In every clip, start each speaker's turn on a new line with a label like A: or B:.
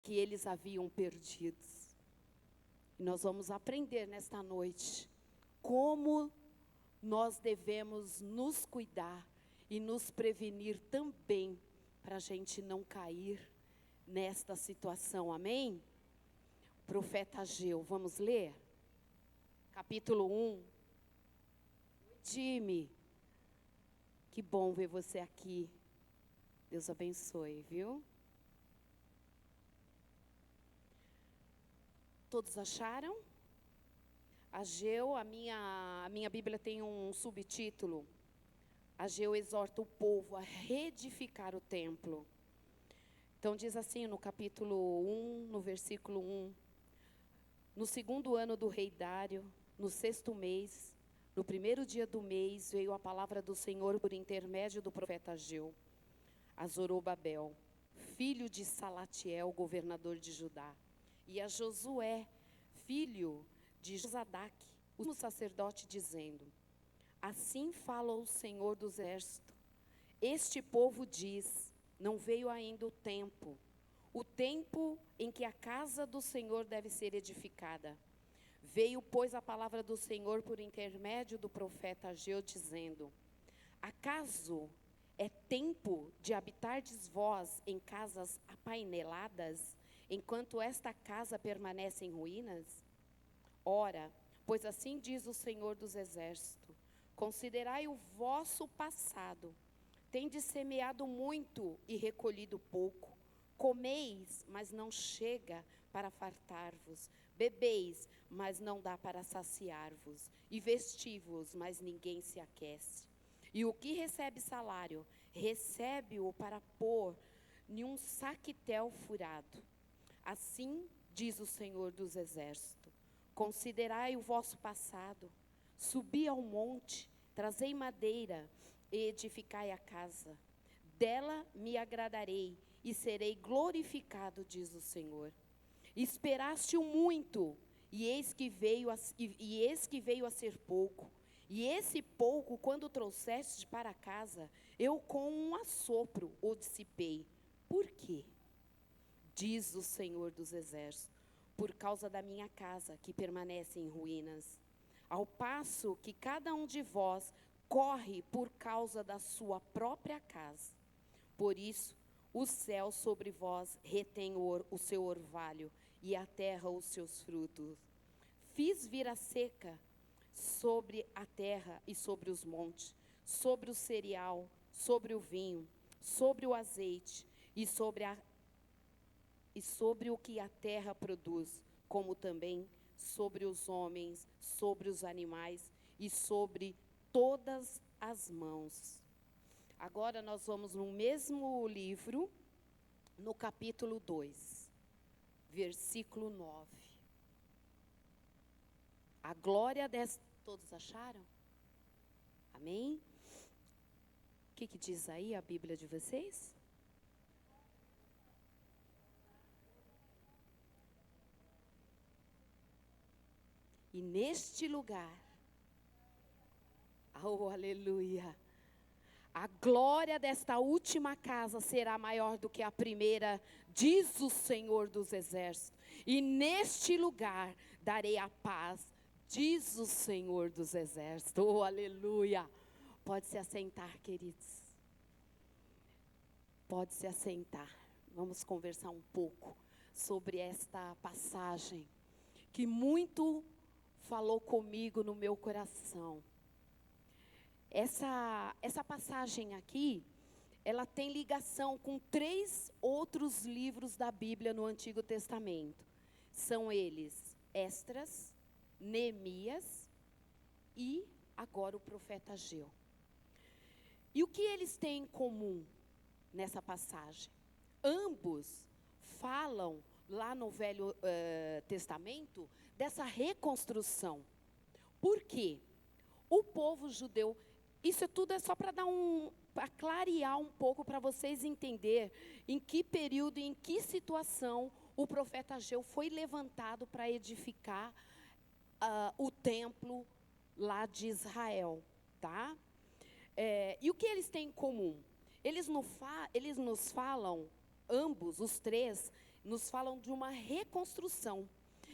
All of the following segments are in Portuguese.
A: que eles haviam perdido. E nós vamos aprender nesta noite como nós devemos nos cuidar e nos prevenir também, para a gente não cair nesta situação, amém? Profeta Ageu, vamos ler? Capítulo 1. Jimmy, que bom ver você aqui. Deus abençoe, viu? Todos acharam? Ageu, a minha Bíblia tem um subtítulo. Ageu exorta o povo a reedificar o templo. Então diz assim no capítulo 1, no versículo 1. No segundo ano do rei Dário, no sexto mês, no primeiro dia do mês, veio a palavra do Senhor por intermédio do profeta Ageu a Zorobabel, filho de Salatiel, governador de Judá, e a Josué, filho de Josadaque, o sacerdote, dizendo: assim fala o Senhor dos exércitos, este povo diz, não veio ainda o tempo em que a casa do Senhor deve ser edificada. Veio, pois, a palavra do Senhor por intermédio do profeta Ageu, dizendo: acaso é tempo de habitardes vós em casas apaineladas, enquanto esta casa permanece em ruínas? Ora, pois assim diz o Senhor dos exércitos: considerai o vosso passado. Tendes semeado muito e recolhido pouco. Comeis, mas não chega para fartar-vos. Bebeis, mas não dá para saciar-vos. E vesti-vos, mas ninguém se aquece. E o que recebe salário, recebe-o para pôr em um saquetel furado. Assim diz o Senhor dos exércitos: considerai o vosso passado. Subi ao monte, trazei madeira e edificai a casa. Dela me agradarei e serei glorificado, diz o Senhor. Esperaste-o muito, e eis que veio a ser pouco. E esse pouco, quando trouxeste para casa, eu com um assopro o dissipei. Por quê? Diz o Senhor dos exércitos: por causa da minha casa, que permanece em ruínas. Ao passo que cada um de vós corre por causa da sua própria casa. Por isso, o céu sobre vós retém o seu orvalho, e a terra os seus frutos. Fiz vir a seca sobre a terra e sobre os montes, sobre o cereal, sobre o vinho, sobre o azeite e sobre o que a terra produz, como também sobre os homens, sobre os animais e sobre todas as mãos. Agora nós vamos no mesmo livro, no capítulo 2, versículo 9. A glória desta... Todos acharam? Amém? O que diz aí a Bíblia de vocês? E neste lugar, oh aleluia, a glória desta última casa será maior do que a primeira, diz o Senhor dos exércitos. E neste lugar darei a paz, diz o Senhor dos exércitos. Oh aleluia. Pode se assentar, queridos. Pode se assentar. Vamos conversar um pouco sobre esta passagem que muito falou comigo no meu coração. Essa passagem aqui, ela tem ligação com 3 outros livros da Bíblia no Antigo Testamento. São eles Esdras, Neemias e agora o profeta Ageu. E o que eles têm em comum nessa passagem? Ambos falam lá no Velho Testamento dessa reconstrução. Por quê? O povo judeu, isso tudo é só para para clarear um pouco, para vocês entenderem em que período, em que situação o profeta Ageu foi levantado para edificar o templo lá de Israel, tá? E o que eles têm em comum? Eles nos falam, ambos, os 3, nos falam de uma reconstrução.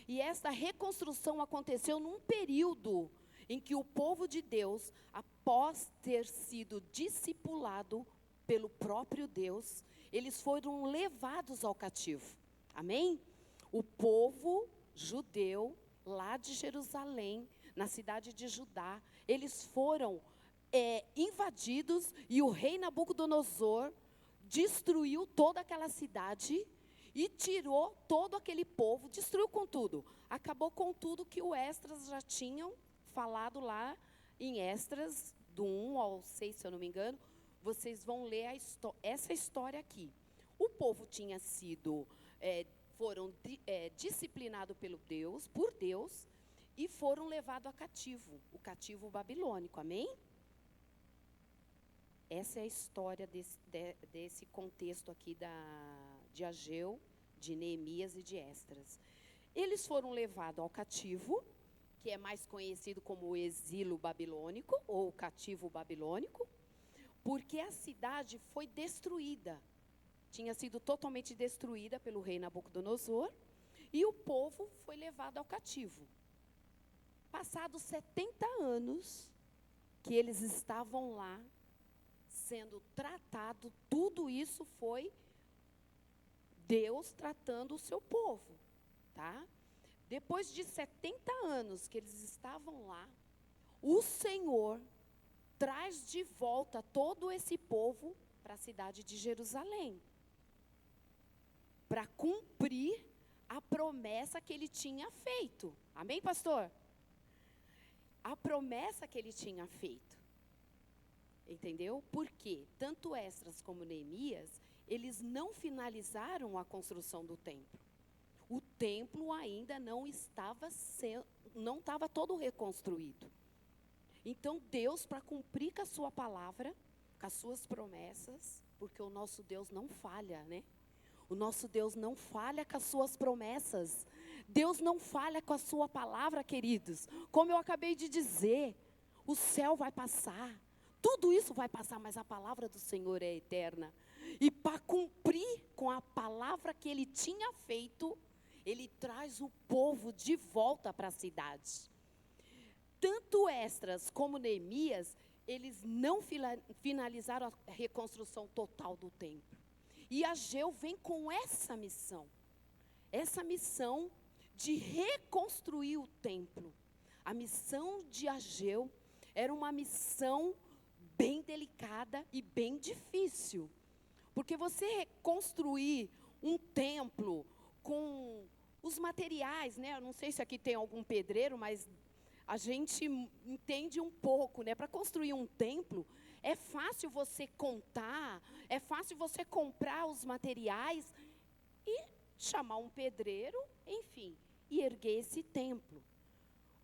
A: E essa reconstrução aconteceu num período em que o povo de Deus, após ter sido discipulado pelo próprio Deus, eles foram levados ao cativo. Amém? O povo judeu, lá de Jerusalém, na cidade de Judá, eles foram invadidos, e o rei Nabucodonosor destruiu toda aquela cidade e tirou todo aquele povo, destruiu com tudo. Acabou com tudo que o Esdras já tinham falado lá em Esdras, do 1 ao 6, se eu não me engano. Vocês vão ler essa história aqui. O povo tinha sido, disciplinados por Deus, e foram levados a cativo, o cativo babilônico, amém? Essa é a história desse contexto aqui de Ageu, de Neemias e de Esdras. Eles foram levados ao cativo, que é mais conhecido como o exílio babilônico, ou cativo babilônico, porque a cidade foi destruída. Tinha sido totalmente destruída pelo rei Nabucodonosor, e o povo foi levado ao cativo. Passados 70 anos que eles estavam lá, sendo tratado, tudo isso foi Deus tratando o seu povo, tá? Depois de 70 anos que eles estavam lá, o Senhor traz de volta todo esse povo para a cidade de Jerusalém, para cumprir a promessa que ele tinha feito. Amém, pastor? A promessa que ele tinha feito. Entendeu? Porque tanto Esdras como Neemias, eles não finalizaram a construção do templo. O templo ainda não estava todo reconstruído. Então Deus, para cumprir com a sua palavra, com as suas promessas, porque o nosso Deus não falha, né? O nosso Deus não falha com as suas promessas. Deus não falha com a sua palavra, queridos. Como eu acabei de dizer, o céu vai passar. Tudo isso vai passar, mas a palavra do Senhor é eterna. E para cumprir com a palavra que ele tinha feito, ele traz o povo de volta para a cidade. Tanto Esdras como Neemias, eles não finalizaram a reconstrução total do templo. E Ageu vem com essa missão de reconstruir o templo. A missão de Ageu era uma missão bem delicada e bem difícil. Porque você reconstruir um templo com os materiais, né? Eu não sei se aqui tem algum pedreiro, mas a gente entende um pouco, né? Para construir um templo, é fácil você contar, é fácil você comprar os materiais e chamar um pedreiro, enfim, e erguer esse templo.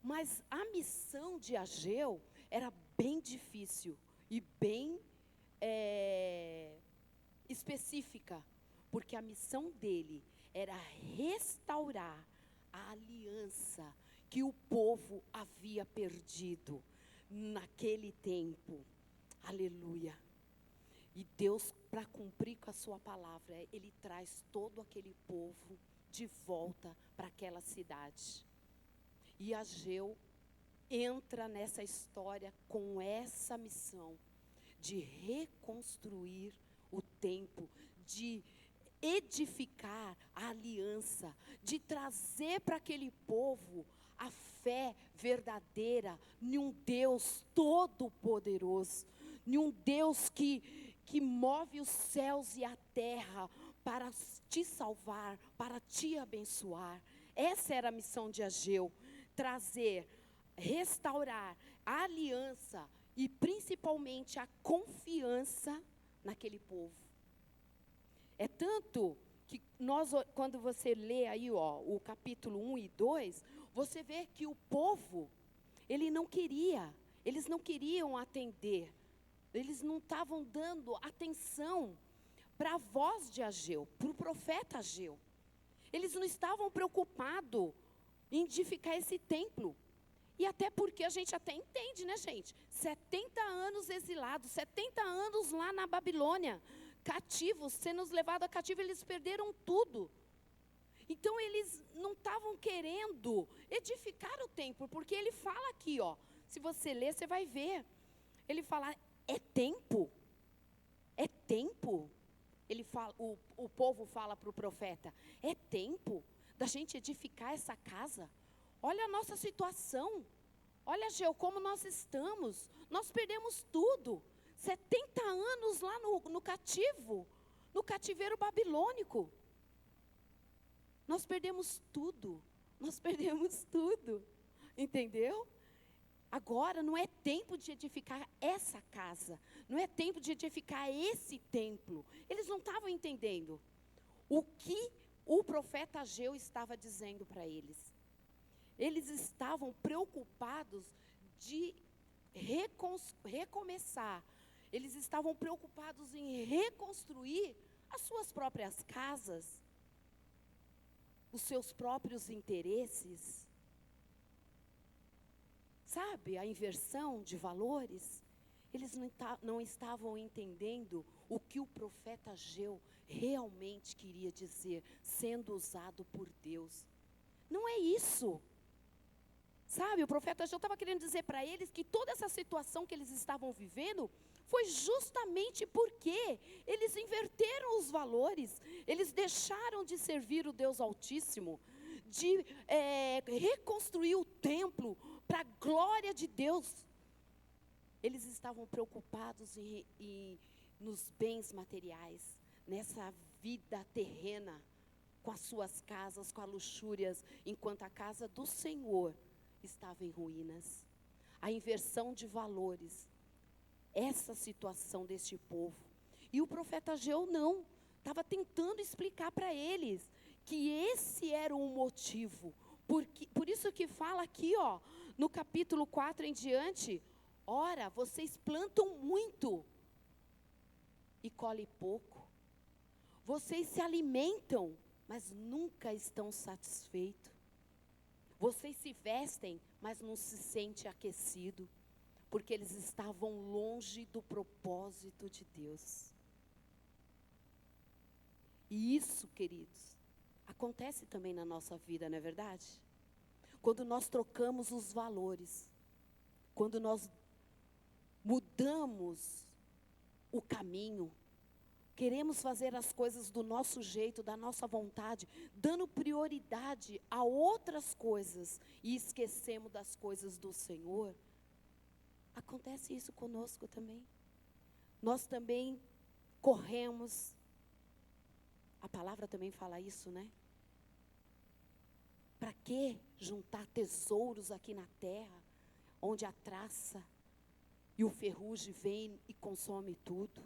A: Mas a missão de Ageu era bem difícil e bem específica, porque a missão dele era restaurar a aliança que o povo havia perdido naquele tempo. Aleluia. E Deus, para cumprir com a sua palavra, ele traz todo aquele povo de volta para aquela cidade. E Ageu entra nessa história com essa missão de reconstruir o templo, de edificar a aliança, de trazer para aquele povo a fé verdadeira em um Deus todo-poderoso, em um Deus que move os céus e a terra para te salvar, para te abençoar. Essa era a missão de Ageu, trazer, restaurar a aliança e principalmente a confiança naquele povo. É tanto que quando você lê aí o capítulo 1 e 2, você vê que o povo, eles não queriam atender, eles não estavam dando atenção para a voz de Ageu, para o profeta Ageu. Eles não estavam preocupados em edificar esse templo. E até porque a gente até entende, né, gente? 70 anos exilados, 70 anos lá na Babilônia, cativos, sendo levados a cativo, eles perderam tudo. Então eles não estavam querendo edificar o templo, porque ele fala aqui, ó, se você ler, você vai ver. Ele fala, é tempo? É tempo? Ele fala, o povo fala para o profeta, é tempo da gente edificar essa casa? Olha a nossa situação. Olha, Geu, como nós estamos. Nós perdemos tudo. 70 anos lá no cativeiro babilônico. Nós perdemos tudo. Nós perdemos tudo. Entendeu? Agora não é tempo de edificar essa casa. Não é tempo de edificar esse templo. Eles não estavam entendendo o que o profeta Ageu estava dizendo para eles. Eles estavam preocupados de recomeçar. Eles estavam preocupados em reconstruir as suas próprias casas, os seus próprios interesses. Sabe, a inversão de valores? Eles não estavam entendendo o que o profeta Ageu realmente queria dizer, sendo usado por Deus. Não é isso. Sabe, o profeta Ageu estava querendo dizer para eles que toda essa situação que eles estavam vivendo foi justamente porque eles inverteram os valores, eles deixaram de servir o Deus Altíssimo, de reconstruir o templo para a glória de Deus. Eles estavam preocupados nos bens materiais, nessa vida terrena, com as suas casas, com as luxúrias, enquanto a casa do Senhor estava em ruínas. A inversão de valores, essa situação deste povo. E o profeta Ageu não, estava tentando explicar para eles que esse era o motivo. Por isso que fala aqui, ó, no capítulo 4 em diante, ora, vocês plantam muito e colhem pouco. Vocês se alimentam, mas nunca estão satisfeitos. Vocês se vestem, mas não se sentem aquecidos, porque eles estavam longe do propósito de Deus. E isso, queridos, acontece também na nossa vida, não é verdade? Quando nós trocamos os valores, quando nós mudamos o caminho, queremos fazer as coisas do nosso jeito, da nossa vontade, dando prioridade a outras coisas e esquecemos das coisas do Senhor. Acontece isso conosco também. Nós também corremos. A palavra também fala isso, né? Para que juntar tesouros aqui na terra, onde a traça e o ferrugem vem e consome tudo?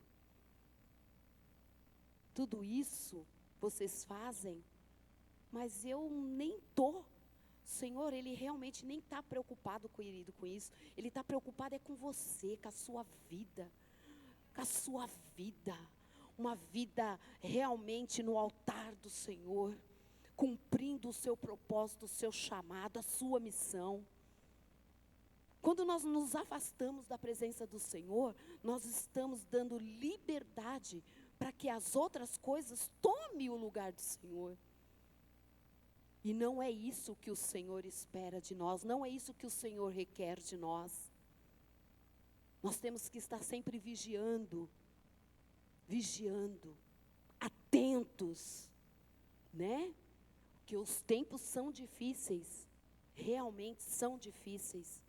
A: Tudo isso vocês fazem, mas eu nem estou. O Senhor, Ele realmente nem está preocupado, querido, com isso. Ele está preocupado com você, com a sua vida. Com a sua vida. Uma vida realmente no altar do Senhor, cumprindo o seu propósito, o seu chamado, a sua missão. Quando nós nos afastamos da presença do Senhor, nós estamos dando liberdade para que as outras coisas tomem o lugar do Senhor. E não é isso que o Senhor espera de nós, não é isso que o Senhor requer de nós. Nós temos que estar sempre vigiando, atentos, né? Porque os tempos são difíceis, realmente são difíceis.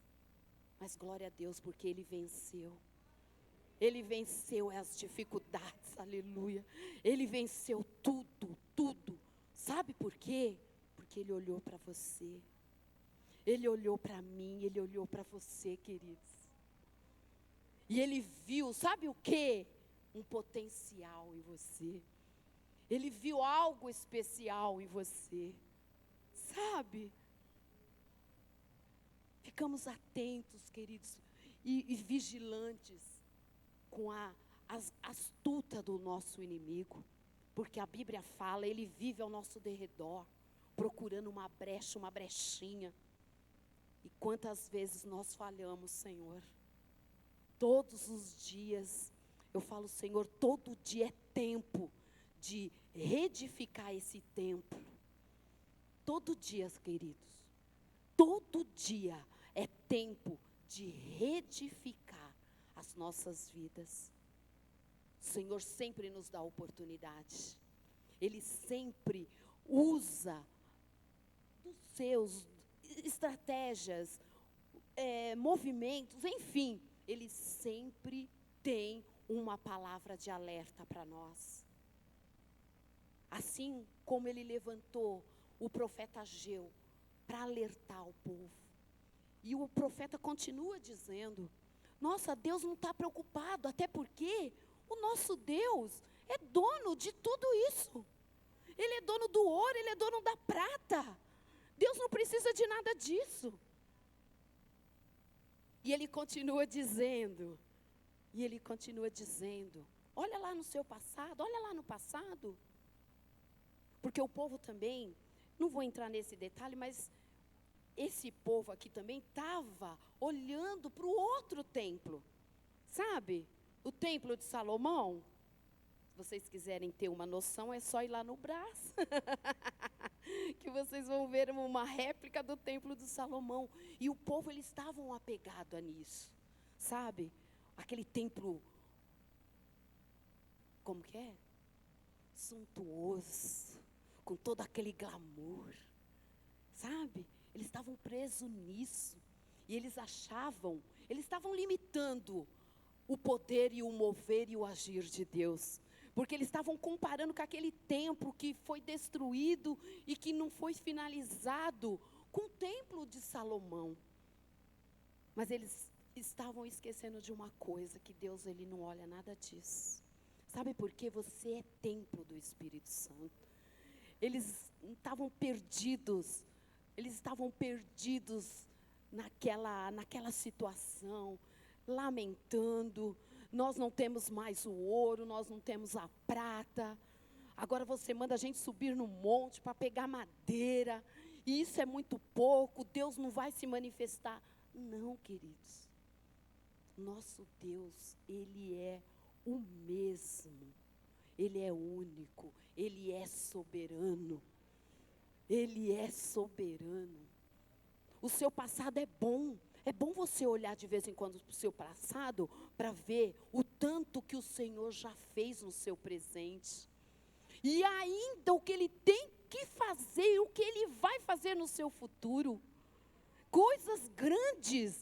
A: Mas glória a Deus, porque Ele venceu. Ele venceu as dificuldades, aleluia. Ele venceu tudo, tudo. Sabe por quê? Porque Ele olhou para você. Ele olhou para mim, Ele olhou para você, queridos. E Ele viu, sabe o quê? Um potencial em você. Ele viu algo especial em você. Sabe? Ficamos atentos, queridos, e vigilantes com a astuta do nosso inimigo, porque a Bíblia fala, ele vive ao nosso derredor, procurando uma brecha, uma brechinha. E quantas vezes nós falhamos, Senhor? Todos os dias, eu falo, Senhor, todo dia é tempo de reedificar esse templo. todo dia, queridos, todo dia é tempo de reedificar as nossas vidas. O Senhor sempre nos dá oportunidade. Ele sempre usa dos seus estratégias, movimentos, enfim, Ele sempre tem uma palavra de alerta para nós. Assim como Ele levantou o profeta Ageu para alertar o povo. E o profeta continua dizendo, nossa, Deus não está preocupado, até porque o nosso Deus é dono de tudo isso. Ele é dono do ouro, Ele é dono da prata. Deus não precisa de nada disso. E Ele continua dizendo, olha lá no seu passado, olha lá no passado. Porque o povo também, não vou entrar nesse detalhe, mas esse povo aqui também estava olhando para o outro templo. Sabe? O templo de Salomão. Se vocês quiserem ter uma noção, é só ir lá no Brás. Que vocês vão ver uma réplica do templo de Salomão. E o povo, eles estavam apegados a nisso. Sabe? Aquele templo, como que é? Suntuoso, com todo aquele glamour. Sabe? Eles estavam presos nisso. E eles achavam, eles estavam limitando o poder e o mover e o agir de Deus. Porque eles estavam comparando com aquele templo que foi destruído e que não foi finalizado com o templo de Salomão. Mas eles estavam esquecendo de uma coisa, que Deus, Ele não olha nada disso. Sabe por quê? Você é templo do Espírito Santo. Eles estavam perdidos naquela situação, lamentando. Nós não temos mais o ouro, nós não temos a prata. Agora você manda a gente subir no monte para pegar madeira, e isso é muito pouco, Deus não vai se manifestar. Não, queridos. Nosso Deus, Ele é o mesmo. Ele é único, Ele é soberano. Ele é soberano. O seu passado é bom. É bom você olhar de vez em quando para o seu passado para ver o tanto que o Senhor já fez no seu presente. E ainda o que Ele tem que fazer, o que Ele vai fazer no seu futuro. Coisas grandes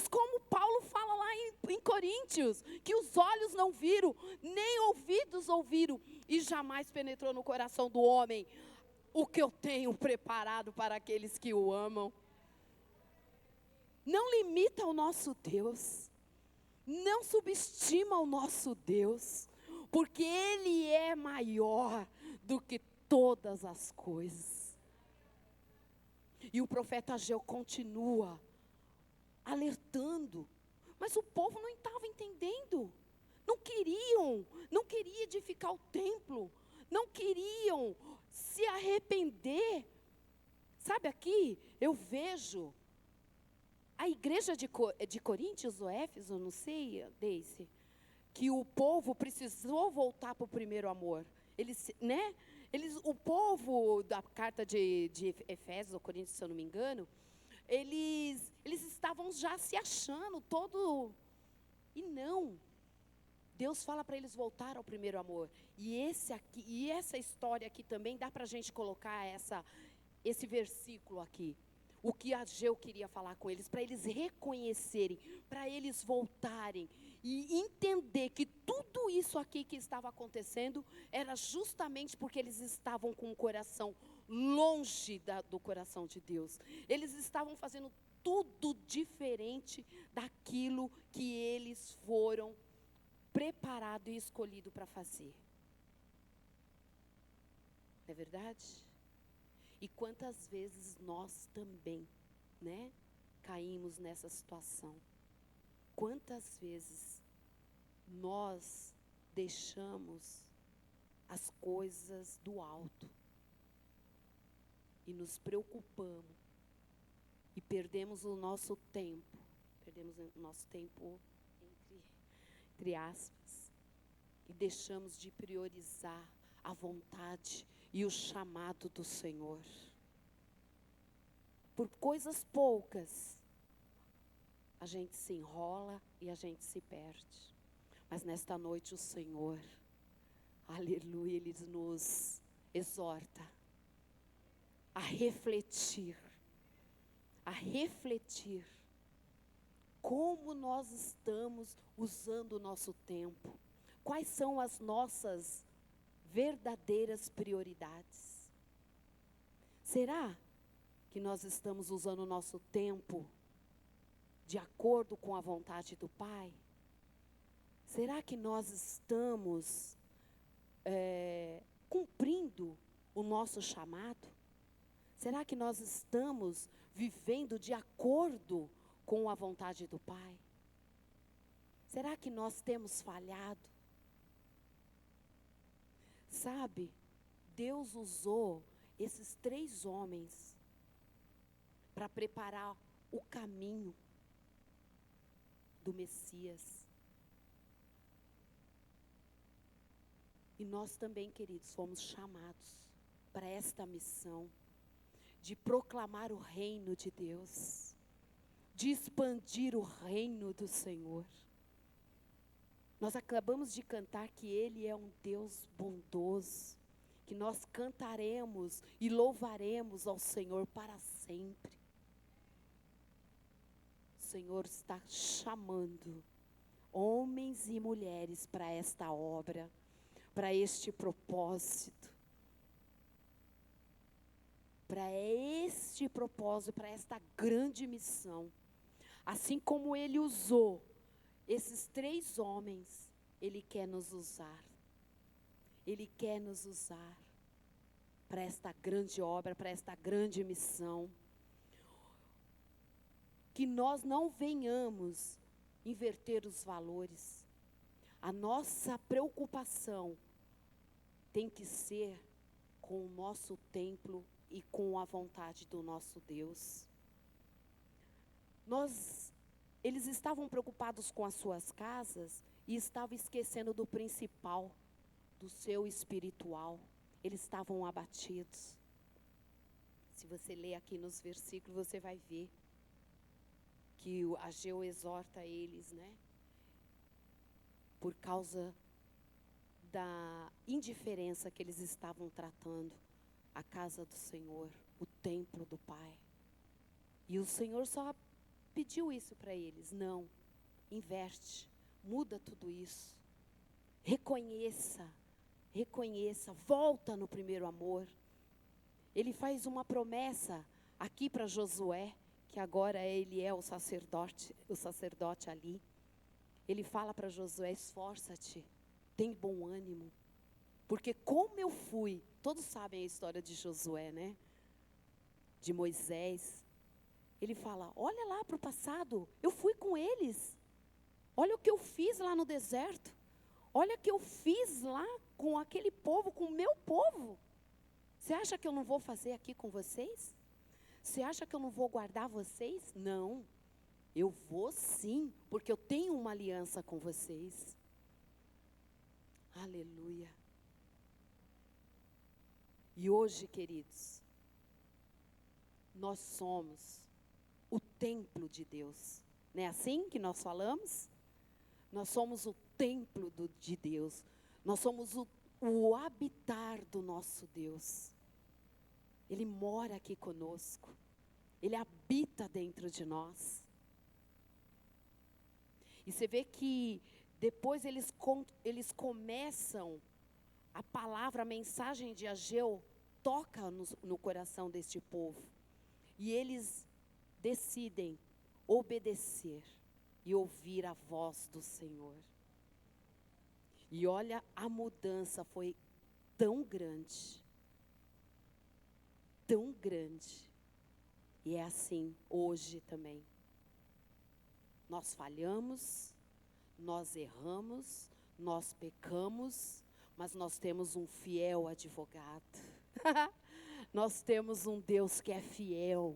A: como Paulo fala lá em Coríntios, que os olhos não viram, nem ouvidos ouviram, e jamais penetrou no coração do homem o que eu tenho preparado para aqueles que o amam. Não limita o nosso Deus, não subestima o nosso Deus, porque Ele é maior do que todas as coisas. E o profeta Ageu continua alertando, mas o povo não estava entendendo, não queriam edificar o templo, não queriam se arrepender. Sabe, aqui eu vejo a igreja de Coríntios ou Éfeso, não sei, Deise, que o povo precisou voltar para o primeiro amor. O povo da carta de Efésios ou Coríntios, se eu não me engano, eles estavam já se achando todo, e não. Deus fala para eles voltar ao primeiro amor. E essa história aqui também dá para a gente colocar esse versículo aqui. O que Ageu queria falar com eles, para eles reconhecerem, para eles voltarem e entender que tudo isso aqui que estava acontecendo era justamente porque eles estavam com o coração longe do coração de Deus. Eles estavam fazendo tudo diferente daquilo que eles foram preparados e escolhidos para fazer. Não é verdade? E quantas vezes nós também, caímos nessa situação? Quantas vezes nós deixamos as coisas do alto e nos preocupamos e perdemos o nosso tempo, entre aspas, e deixamos de priorizar a vontade e o chamado do Senhor. Por coisas poucas, a gente se enrola e a gente se perde. Mas nesta noite o Senhor, aleluia, Ele nos exorta a refletir como nós estamos usando o nosso tempo. Quais são as nossas verdadeiras prioridades? Será que nós estamos usando o nosso tempo de acordo com a vontade do Pai? Será que nós estamos cumprindo o nosso chamado? Será que nós estamos vivendo de acordo com a vontade do Pai? Será que nós temos falhado? Sabe, Deus usou esses 3 homens para preparar o caminho do Messias. E nós também, queridos, fomos chamados para esta missão de proclamar o reino de Deus, de expandir o reino do Senhor. Nós acabamos de cantar que Ele é um Deus bondoso, que nós cantaremos e louvaremos ao Senhor para sempre. O Senhor está chamando homens e mulheres para esta obra, para este propósito. Para este propósito, para esta grande missão. Assim como Ele usou esses 3 homens, Ele quer nos usar. Ele quer nos usar para esta grande obra, para esta grande missão. Que nós não venhamos inverter os valores. A nossa preocupação tem que ser com o nosso templo e com a vontade do nosso Deus. Eles estavam preocupados com as suas casas e estavam esquecendo do principal, do seu espiritual. Eles estavam abatidos. Se você ler aqui nos versículos, você vai ver que Ageu exorta eles, né? Por causa da indiferença que eles estavam tratando a casa do Senhor, o templo do Pai. E o Senhor só pediu isso para eles. Não, inverte, muda tudo isso. Reconheça, volta no primeiro amor. Ele faz uma promessa aqui para Josué, que agora ele é o sacerdote ali. Ele fala para Josué: esforça-te, tem bom ânimo. Porque como eu fui, todos sabem a história de Josué, né? De Moisés. Ele fala: olha lá para o passado, eu fui com eles. Olha o que eu fiz lá no deserto. Olha o que eu fiz lá com aquele povo, com o meu povo. Você acha que eu não vou fazer aqui com vocês? Você acha que eu não vou guardar vocês? Não, eu vou sim, porque eu tenho uma aliança com vocês. Aleluia. E hoje, queridos, nós somos o templo de Deus. Não é assim que nós falamos? Nós somos o templo de Deus. Nós somos o habitar do nosso Deus. Ele mora aqui conosco. Ele habita dentro de nós. E você vê que depois eles começam, a palavra, a mensagem de Ageu toca no coração deste povo. E eles decidem obedecer e ouvir a voz do Senhor. E olha, a mudança foi tão grande. Tão grande. E é assim hoje também. Nós falhamos, nós erramos, nós pecamos, mas nós temos um fiel advogado. Nós temos um Deus que é fiel.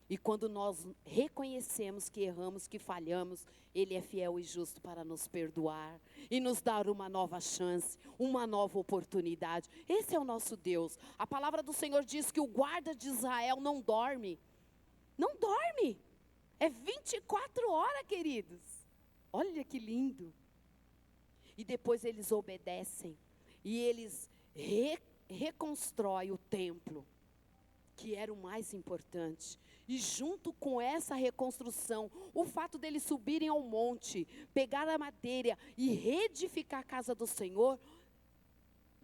A: E quando nós reconhecemos que erramos, que falhamos, Ele é fiel e justo para nos perdoar e nos dar uma nova chance, uma nova oportunidade. Esse é o nosso Deus. A palavra do Senhor diz que o guarda de Israel não dorme. Não dorme. É 24 horas, queridos. Olha que lindo. E depois eles obedecem. E eles reconstroem o templo, que era o mais importante. E junto com essa reconstrução, o fato deles subirem ao monte, pegar a madeira e reedificar a casa do Senhor,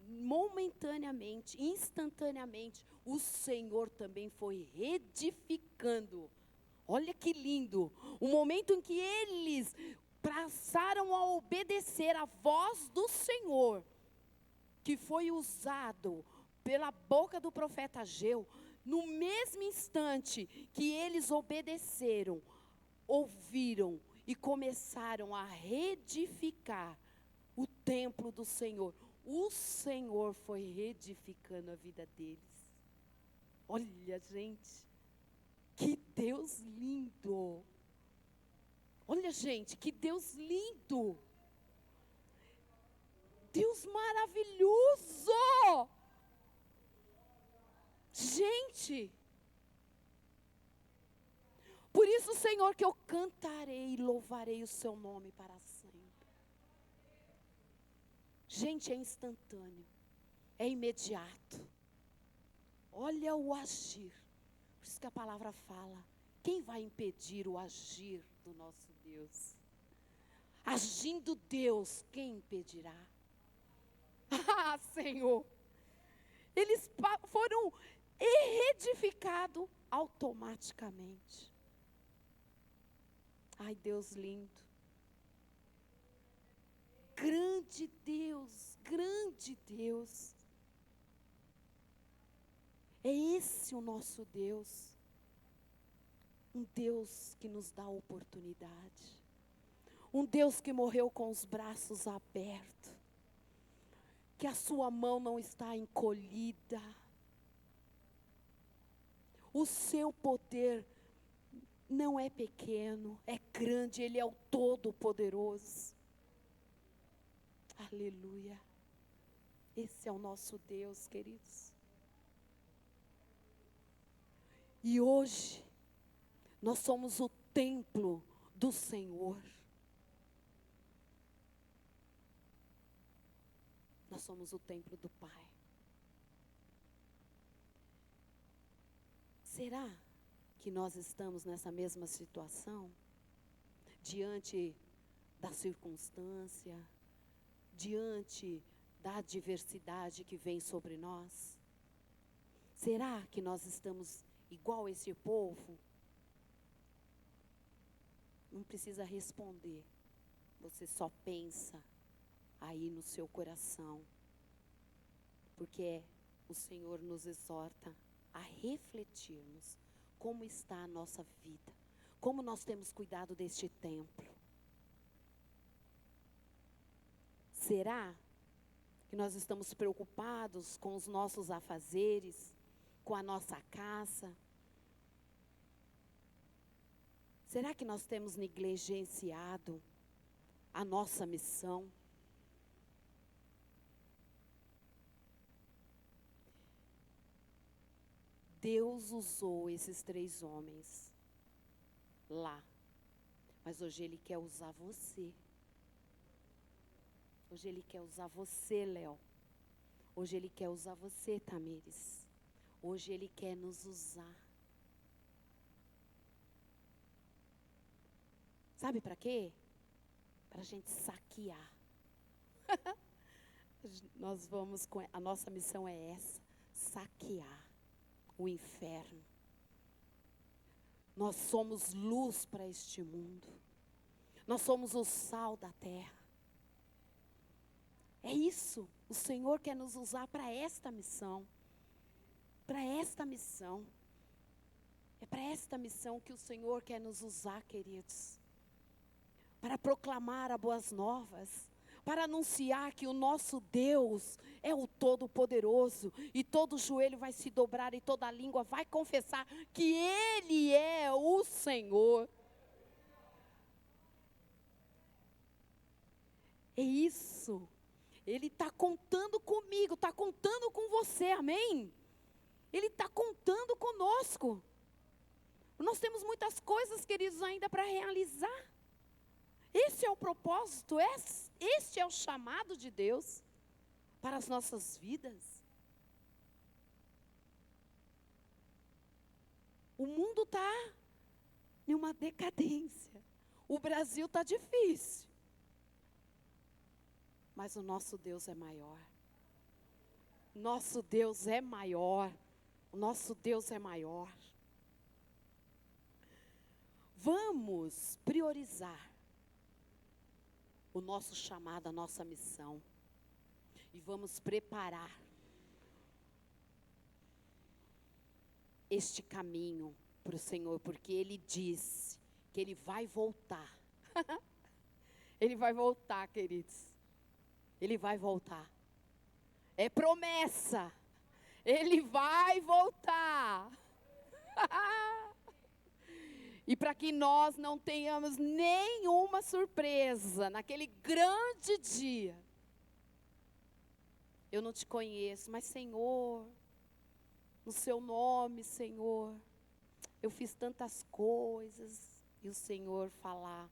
A: momentaneamente, instantaneamente, o Senhor também foi reedificando. Olha que lindo, o momento em que eles passaram a obedecer a voz do Senhor, que foi usado pela boca do profeta Ageu. No mesmo instante que eles obedeceram, ouviram e começaram a reedificar o templo do Senhor, o Senhor foi reedificando a vida deles. Olha, gente, que Deus lindo. Olha, gente, que Deus lindo. Deus maravilhoso. Gente, por isso, Senhor, que eu cantarei e louvarei o seu nome para sempre. Gente, é instantâneo, é imediato. Olha o agir. Por isso que a palavra fala, quem vai impedir o agir do nosso Deus? Agindo Deus, quem impedirá? Ah, Senhor, eles foram reedificados automaticamente. Ai, Deus lindo. Grande Deus, grande Deus. É esse o nosso Deus. Um Deus que nos dá oportunidade. Um Deus que morreu com os braços abertos. Que a sua mão não está encolhida. O seu poder não é pequeno, é grande, Ele é o Todo-Poderoso. Aleluia. Esse é o nosso Deus, queridos. E hoje, nós somos o templo do Senhor. Nós somos o templo do Pai. Será que nós estamos nessa mesma situação? Diante da circunstância, diante da adversidade que vem sobre nós? Será que nós estamos igual esse povo? Não precisa responder. Você só pensa aí no seu coração. Porque o Senhor nos exorta a refletirmos como está a nossa vida, como nós temos cuidado deste templo. Será que nós estamos preocupados com os nossos afazeres, com a nossa casa? Será que nós temos negligenciado a nossa missão? Deus usou esses 3 homens lá, mas hoje Ele quer usar você. Hoje Ele quer usar você, Léo. Hoje Ele quer usar você, Tamires. Hoje Ele quer nos usar. Sabe para quê? Para a gente saquear. Nós vamos com a nossa missão é essa, saquear o inferno. Nós somos luz para este mundo. Nós somos o sal da terra. É isso. O Senhor quer nos usar para esta missão. Para esta missão. É para esta missão que o Senhor quer nos usar, queridos. Para proclamar as boas novas. para anunciar que o nosso Deus é o Todo-Poderoso, e todo joelho vai se dobrar e toda língua vai confessar que Ele é o Senhor. É isso. Ele está contando comigo, está contando com você, amém? Ele está contando conosco. Nós temos muitas coisas, queridos, ainda para realizar. Esse é o propósito, este é o chamado de Deus para as nossas vidas. O mundo está em uma decadência. O Brasil está difícil. Mas o nosso Deus é maior. Nosso Deus é maior. O nosso Deus é maior. Vamos priorizar o nosso chamado, a nossa missão. E vamos preparar este caminho para o Senhor, porque Ele disse que Ele vai voltar. Ele vai voltar, queridos. Ele vai voltar. É promessa. Ele vai voltar. E para que nós não tenhamos nenhuma surpresa naquele grande dia. Eu não te conheço, mas Senhor, no seu nome, Senhor, eu fiz tantas coisas. E o Senhor falar: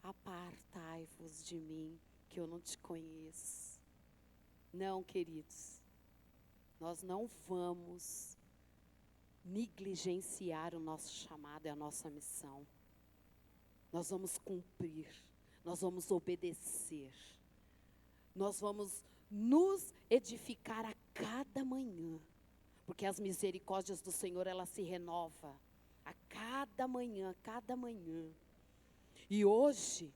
A: apartai-vos de mim, que eu não te conheço. Não, queridos, nós não vamos negligenciar o nosso chamado e a nossa missão. Nós vamos cumprir, nós vamos obedecer, nós vamos nos edificar a cada manhã, porque as misericórdias do Senhor, ela se renova a cada manhã, E hoje,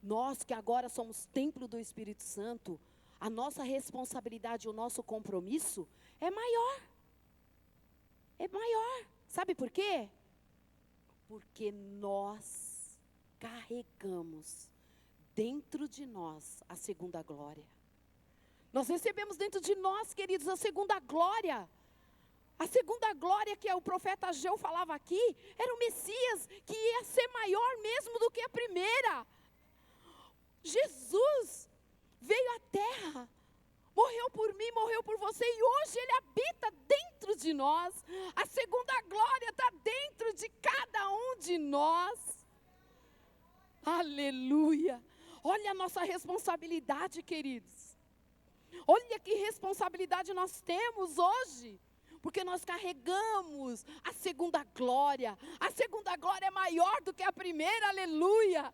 A: nós que agora somos templo do Espírito Santo, a nossa responsabilidade, o nosso compromisso é maior. É maior. Sabe por quê? Porque nós carregamos dentro de nós a segunda glória. Nós recebemos dentro de nós, queridos, a segunda glória. A segunda glória que o profeta Ageu falava aqui, era o Messias que ia ser maior mesmo do que a primeira. Jesus veio à terra, morreu por mim, morreu por você, e hoje Ele habita dentro de nós. A segunda glória está dentro de cada um de nós. Aleluia! Olha a nossa responsabilidade, queridos. Olha que responsabilidade nós temos hoje. Porque nós carregamos a segunda glória. A segunda glória é maior do que a primeira, aleluia.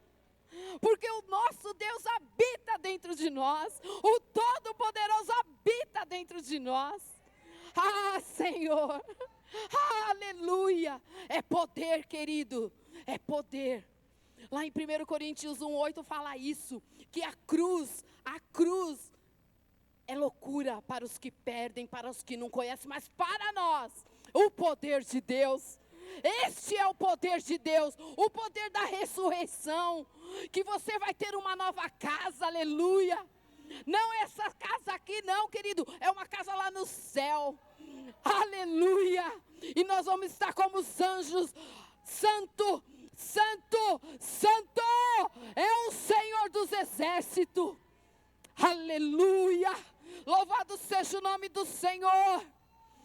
A: Porque o nosso Deus habita dentro de nós. O Todo-Poderoso habita dentro de nós. Ah, Senhor. Aleluia. É poder, querido. É poder. Lá em 1 Coríntios 1:8 fala isso. Que a cruz é loucura para os que perdem, para os que não conhecem. Mas para nós, o poder de Deus. Este é o poder de Deus, o poder da ressurreição, que você vai ter uma nova casa, aleluia. Não é essa casa aqui não, querido, é uma casa lá no céu, aleluia. E nós vamos estar como os anjos, santo, santo, santo, é o Senhor dos exércitos, aleluia. Louvado seja o nome do Senhor.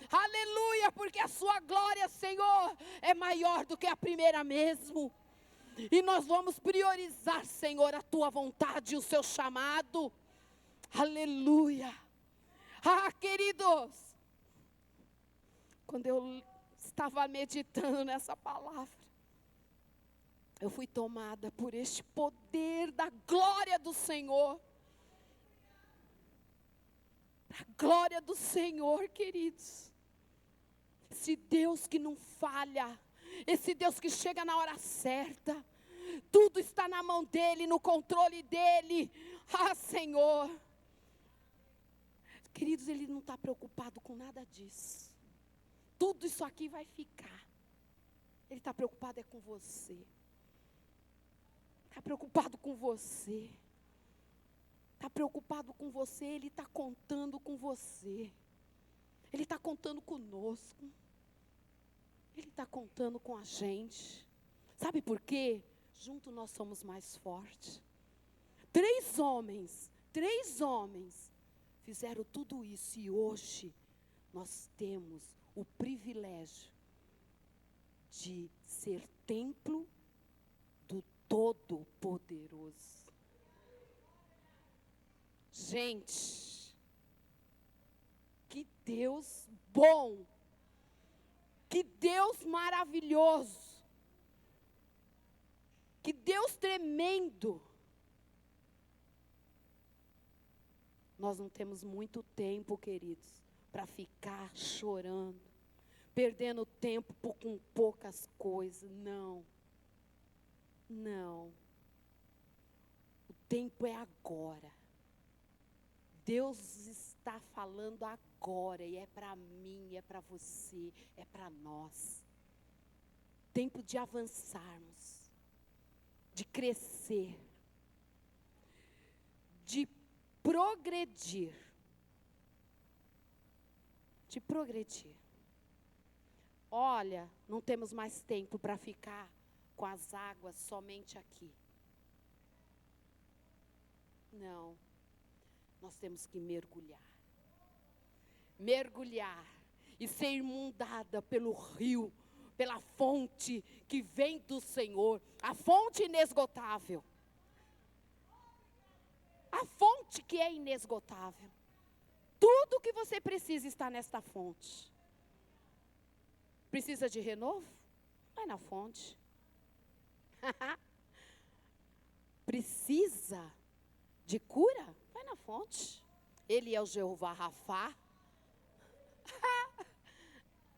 A: Aleluia, porque a sua glória, Senhor, é maior do que a primeira mesmo. E nós vamos priorizar, Senhor, a tua vontade e o seu chamado. Aleluia. Ah, queridos, quando eu estava meditando nessa palavra, eu fui tomada por este poder da glória do Senhor. A glória do Senhor, queridos. Esse Deus que não falha, esse Deus que chega na hora certa, tudo está na mão dEle, no controle dEle. Ah, Senhor. Queridos, Ele não está preocupado com nada disso. Tudo isso aqui vai ficar. Ele está preocupado é com você. Está preocupado com você. Está preocupado com você, Ele está contando com você. Ele está contando conosco. Ele está contando com a gente. Sabe por quê? Junto nós somos mais fortes. Três homens fizeram tudo isso e hoje nós temos o privilégio de ser templo do Todo-Poderoso. Gente, que Deus bom, que Deus maravilhoso, que Deus tremendo. Nós não temos muito tempo, queridos, para ficar chorando, perdendo tempo com poucas coisas. Não. O tempo é agora. Deus está falando agora e é para mim, é para você, é para nós. Tempo de avançarmos, de crescer, de progredir. Olha, não temos mais tempo para ficar com as águas somente aqui. Não. Nós temos que mergulhar e ser inundada pelo rio, pela fonte que vem do Senhor, a fonte inesgotável. A fonte que é inesgotável. Tudo que você precisa está nesta fonte. Precisa de renovo? Vai na fonte. Precisa de cura? Vai na fonte. Ele é o Jeová Rafá.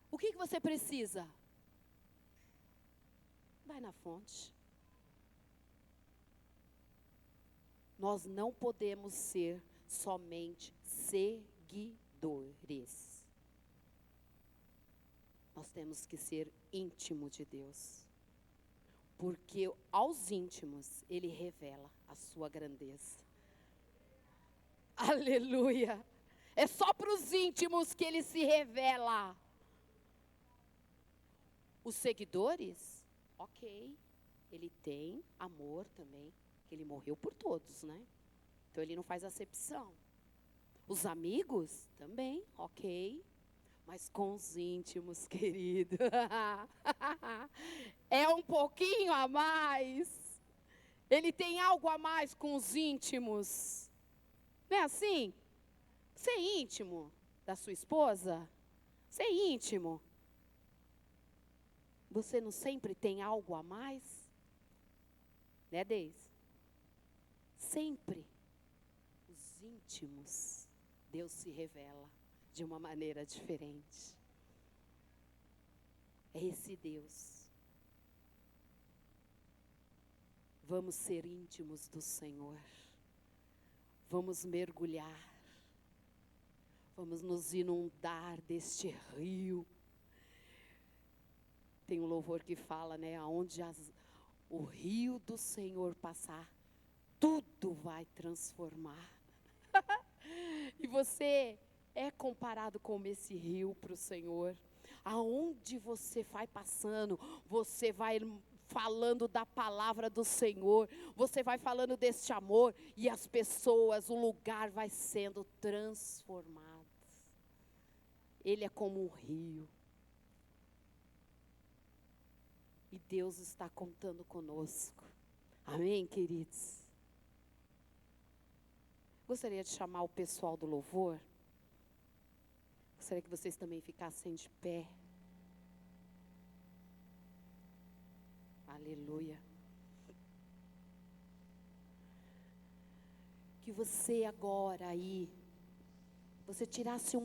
A: O que você precisa? Vai na fonte. Nós não podemos ser somente seguidores. Nós temos que ser íntimo de Deus. Porque aos íntimos Ele revela a sua grandeza. Aleluia. É só para os íntimos que Ele se revela. Os seguidores, ok. Ele tem amor também. Ele morreu por todos, né? Então Ele não faz acepção. Os amigos também, ok. Mas com os íntimos, querido. É um pouquinho a mais. Ele tem algo a mais com os íntimos. Não é assim? Você é íntimo da sua esposa? Você é íntimo? Você não sempre tem algo a mais? Né, Deise? Sempre. Os íntimos, Deus se revela de uma maneira diferente. É esse Deus. Vamos ser íntimos do Senhor. Vamos mergulhar. Vamos nos inundar deste rio. Tem um louvor que fala, né? Aonde o rio do Senhor passar, tudo vai transformar. E você é comparado com esse rio para o Senhor. Aonde você vai passando, você vai falando da palavra do Senhor, você vai falando deste amor, e as pessoas, o lugar vai sendo transformado. Ele é como um rio. E Deus está contando conosco. Amém, queridos? Gostaria de chamar o pessoal do louvor. Gostaria que vocês também ficassem de pé. Aleluia. Que você agora aí, você tirasse um